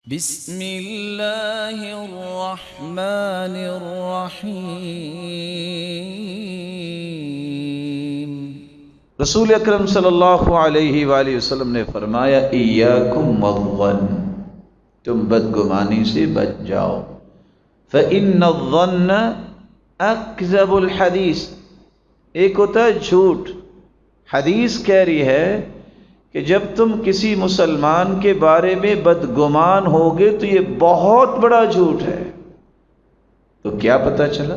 بسم اللہ الرحمن الرحیم۔ رسول اکرم صلی اللہ علیہ وآلہ وسلم نے فرمایا ایاکم والظن، تم بدگمانی سے بچ جاؤ، فإن الظن اکذب الحدیث، ایک ہوتا ہے جھوٹ۔ حدیث کہہ رہی ہے کہ جب تم کسی مسلمان کے بارے میں بدگمان ہوگے تو یہ بہت بڑا جھوٹ ہے۔ تو کیا پتہ چلا؟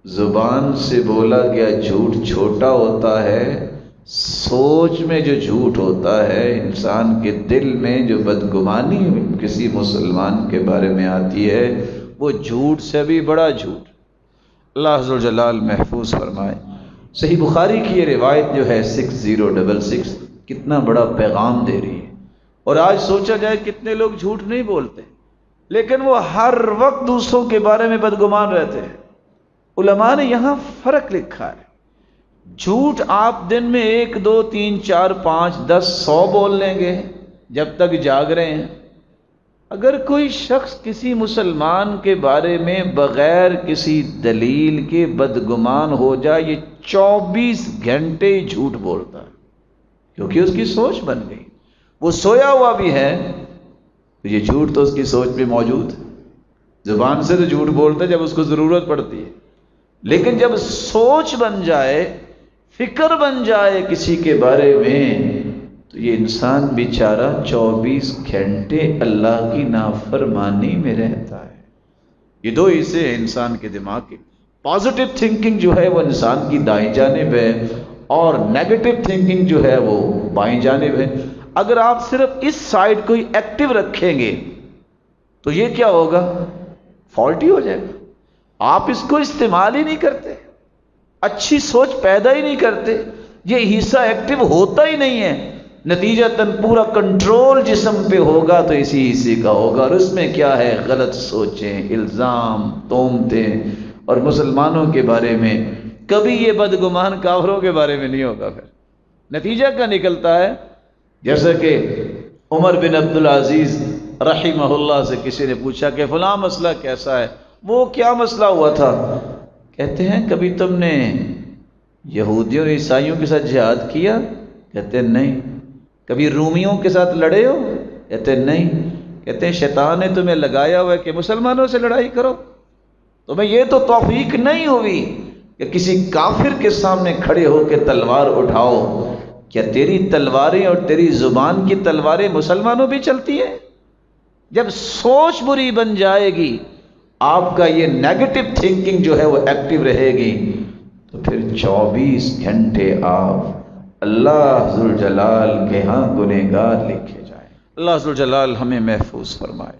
زبان سے بولا گیا جھوٹ چھوٹا ہوتا ہے، سوچ میں جو جھوٹ ہوتا ہے، انسان کے دل میں جو بدگمانی کسی مسلمان کے بارے میں آتی ہے، وہ جھوٹ سے بھی بڑا جھوٹ۔ اللہ عز و جلال محفوظ فرمائے۔ صحیح بخاری کی یہ روایت جو ہے 6066 کتنا بڑا پیغام دے رہی ہے۔ اور آج سوچا جائے کتنے لوگ جھوٹ نہیں بولتے، لیکن وہ ہر وقت دوسروں کے بارے میں بدگمان رہتے ہیں۔ علماء نے یہاں فرق لکھا ہے۔ جھوٹ آپ دن میں 1 2 3 4 5 10 100 بول لیں گے جب تک جاگ رہے ہیں۔ اگر کوئی شخص کسی مسلمان کے بارے میں بغیر کسی دلیل کے بدگمان ہو جائے، یہ 24 گھنٹے جھوٹ بولتا ہے، کیونکہ اس کی سوچ بن گئی۔ وہ سویا ہوا بھی ہے تو یہ جھوٹ تو اس کی سوچ میں موجود ہے۔ زبان سے تو جھوٹ بولتا ہے جب اس کو ضرورت پڑتی ہے، لیکن جب سوچ بن جائے، فکر بن جائے کسی کے بارے میں، تو یہ انسان بیچارہ 24 گھنٹے اللہ کی نافرمانی میں رہتا ہے۔ یہ 2 حصے ہیں انسان کے دماغ کے۔ پازیٹو تھنکنگ جو ہے وہ انسان کی دائیں جانب ہے، اور نیگیٹو تھنکنگ جو ہے وہ بائیں جانب ہے۔ اگر آپ صرف اس سائیڈ کو ہی ایکٹیو رکھیں گے تو یہ کیا ہوگا؟ فالٹی ہو جائے گا۔ آپ اس کو استعمال ہی نہیں کرتے، اچھی سوچ پیدا ہی نہیں کرتے، یہ حصہ ایکٹیو ہوتا ہی نہیں ہے، نتیجتاً پورا کنٹرول جسم پہ ہوگا تو اسی حصے کا ہوگا، اور اس میں کیا ہے؟ غلط سوچیں، الزام، تہمتیں، اور مسلمانوں کے بارے میں کبھی یہ بدگمان کافروں کے بارے میں نہیں ہوگا۔ پھر نتیجہ کیا نکلتا ہے؟ جیسا کہ عمر بن عبدالعزیز رحمہ اللہ سے کسی نے پوچھا کہ فلاں مسئلہ کیسا ہے؟ وہ کیا مسئلہ ہوا تھا؟ کہتے ہیں کبھی تم نے یہودیوں اور عیسائیوں کے ساتھ جہاد کیا؟ کہتے ہیں نہیں۔ کبھی رومیوں کے ساتھ لڑے ہو؟ کہتے ہیں نہیں۔ کہتے ہیں شیطان نے تمہیں لگایا ہوا ہے کہ مسلمانوں سے لڑائی کرو، تمہیں یہ تو توفیق نہیں ہوئی کہ کسی کافر کے سامنے کھڑے ہو کے تلوار اٹھاؤ؟ کیا تیری تلواریں اور تیری زبان کی تلواریں مسلمانوں بھی چلتی ہیں؟ جب سوچ بری بن جائے گی، آپ کا یہ نیگیٹو تھنکنگ جو ہے وہ ایکٹیو رہے گی، تو پھر 24 گھنٹے آپ اللہ ذوالجلال کے ہاں گنہگار لکھے جائیں۔ اللہ ذوالجلال ہمیں محفوظ فرمائے۔